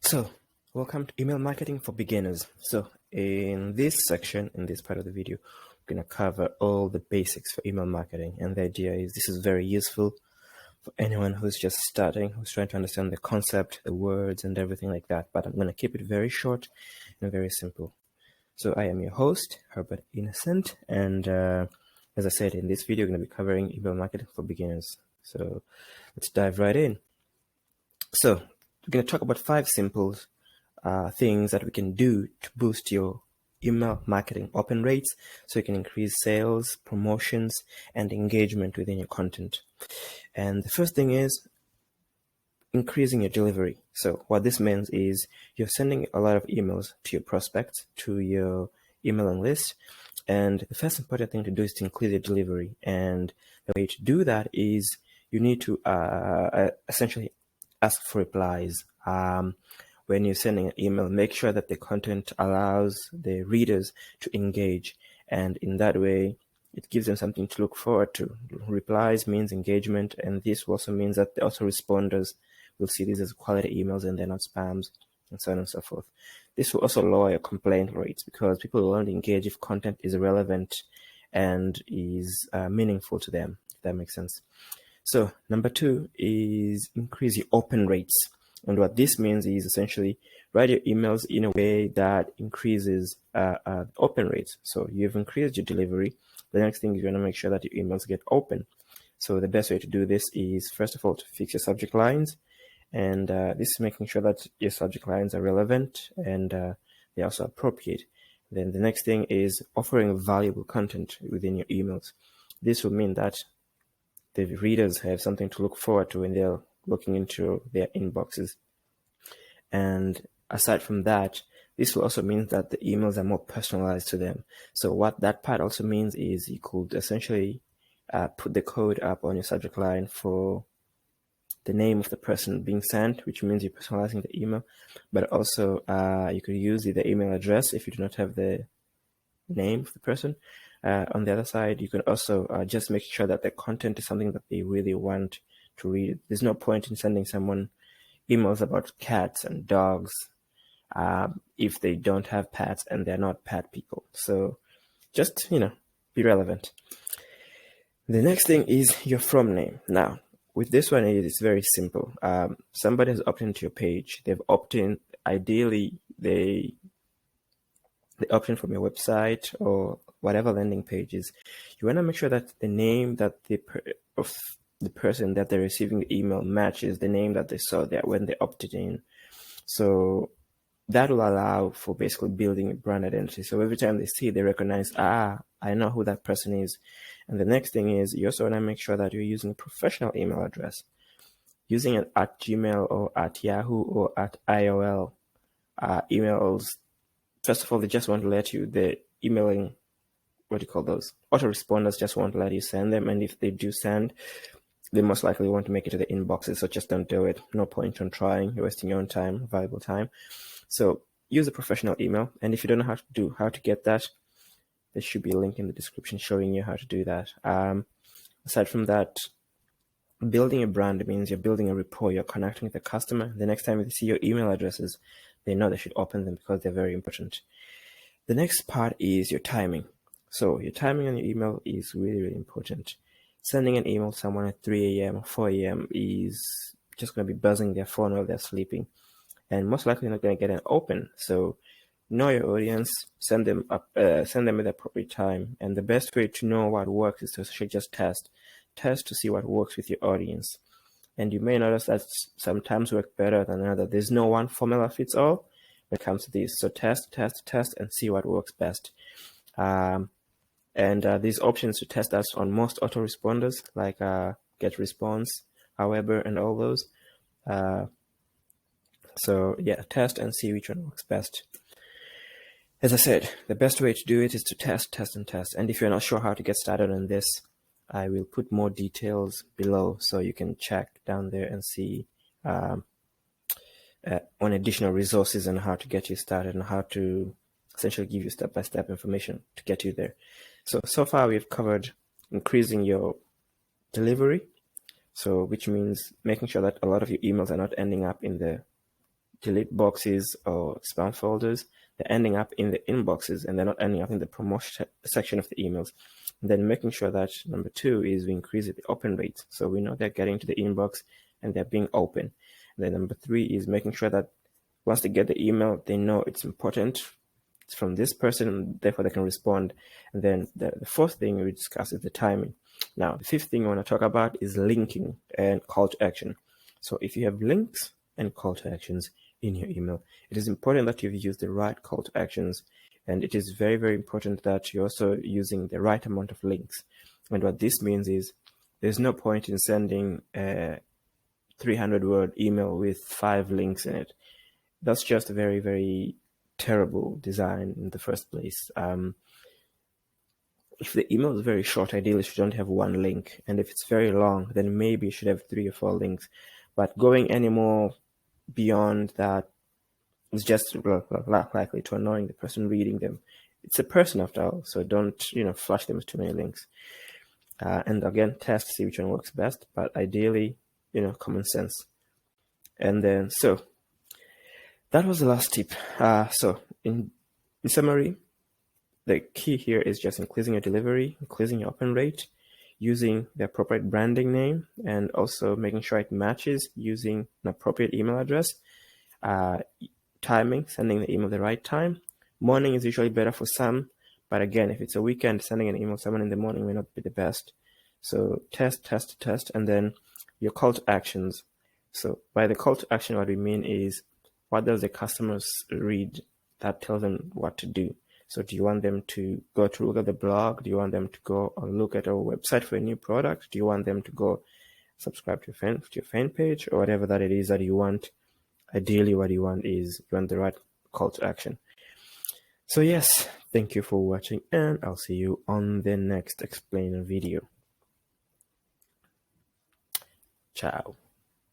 So, welcome to Email Marketing for Beginners. So, in this section, in this part of the video, we're going to cover all the basics for email marketing. And the idea is this is very useful for anyone who's just starting, who's trying to understand the concept, the words, and everything like that. But I'm going to keep it very short and very simple. So, I am your host, Herbert Innocent. And as I said, in this video, we're going to be covering email marketing for beginners. So, let's dive right in. So, we're going to talk about 5 simple things that we can do to boost your email marketing open rates so you can increase sales, promotions, and engagement within your content. And the first thing is increasing your delivery. So what this means is you're sending a lot of emails to your prospects, to your emailing list. And the first important thing to do is to increase your delivery. And the way to do that is you need to essentially ask for replies. When you're sending an email, make sure that the content allows the readers to engage. And in that way, it gives them something to look forward to. Replies means engagement. And this also means that the autoresponders will see these as quality emails and they're not spams, and so on and so forth. This will also lower your complaint rates because people will only engage if content is relevant and is meaningful to them, if that makes sense. So number 2 is increase your open rates. And what this means is essentially write your emails in a way that increases open rates. So you've increased your delivery. The next thing is you want to make sure that your emails get open. So the best way to do this is, first of all, to fix your subject lines. And this is making sure that your subject lines are relevant and they're also appropriate. Then the next thing is offering valuable content within your emails. This will mean that the readers have something to look forward to when they're looking into their inboxes. And aside from that, this will also mean that the emails are more personalized to them. So what that part also means is you could essentially put the code up on your subject line for the name of the person being sent, which means you're personalizing the email. But also you could use the email address if you do not have the name of the person. On the other side, you can also just make sure that the content is something that they really want to read. There's no point in sending someone emails about cats and dogs if they don't have pets and they're not pet people. So just, be relevant. The next thing is your from name. Now, with this one, it's very simple. Somebody has opted into your page. They've opted in. Ideally, they opt in from your website or whatever landing pages. You want to make sure that the name that of the person that they're receiving the email matches the name that they saw there when they opted in. So that will allow for basically building a brand identity. So every time they see, they recognize, I know who that person is. And the next thing is you also want to make sure that you're using a professional email address. Using it at Gmail or at Yahoo or at AOL emails. First of all, they just want to let you, the emailing, autoresponders just want to let you send them. And if they do send, they most likely want to make it to the inboxes. So just don't do it. No point on trying. You're wasting your own time, valuable time. So use a professional email. And if you don't know how to get that, there should be a link in the description showing you how to do that. Aside from that, building a brand means you're building a rapport. You're connecting with the customer. The next time they see your email addresses, they know they should open them because they're very important. The next part is your timing. So your timing on your email is really, really important. Sending an email to someone at 3 a.m. or 4 a.m. is just going to be buzzing their phone while they're sleeping. And most likely not going to get an open. So know your audience, send them at the appropriate time. And the best way to know what works is to actually just test to see what works with your audience. And you may notice that sometimes work better than another. There's no one formula fits all when it comes to this. So test, and see what works best. And these options to test us on most autoresponders like GetResponse, However, and all those. So yeah, test and see which one works best. As I said, the best way to do it is to test. And if you're not sure how to get started on this, I will put more details below so you can check down there and see on additional resources on how to get you started and how to essentially give you step-by-step information to get you there. So far we've covered increasing your delivery, so which means making sure that a lot of your emails are not ending up in the delete boxes or spam folders, they're ending up in the inboxes and they're not ending up in the promotion section of the emails. And then making sure that number 2 is we increase the open rate. So we know they're getting to the inbox and they're being open. And then number 3 is making sure that once they get the email, they know it's important. It's from this person, and therefore they can respond. And then the 4th thing we discuss is the timing. Now, the 5th thing I want to talk about is linking and call to action. So if you have links and call to actions in your email, it is important that you've used the right call to actions. And it is very, very important that you're also using the right amount of links. And what this means is there's no point in sending a 300-word email with 5 links in it. That's just a very, very terrible design in the first place. If the email is very short, ideally you should only have 1 link. And if it's very long, then maybe you should have 3 or 4 links. But going any more beyond that is just likely to annoying the person reading them. It's a person after all, so don't flash them with too many links. And again, test, see which one works best, but ideally, common sense. And then, so that was the last tip. So in summary, the key here is just increasing your delivery, increasing your open rate, using the appropriate branding name, and also making sure it matches using an appropriate email address. Timing, sending the email at the right time. Morning is usually better for some, but again, if it's a weekend, sending an email to someone in the morning may not be the best. So test, and then your call to actions. So by the call to action, what we mean is, what does the customers read that tells them what to do? So do you want them to go to look at the blog? Do you want them to go or look at our website for a new product? Do you want them to go subscribe to your fan page, or whatever that it is that you want? Ideally, what you want is you want the right call to action. So yes, thank you for watching, and I'll see you on the next explainer video. Ciao.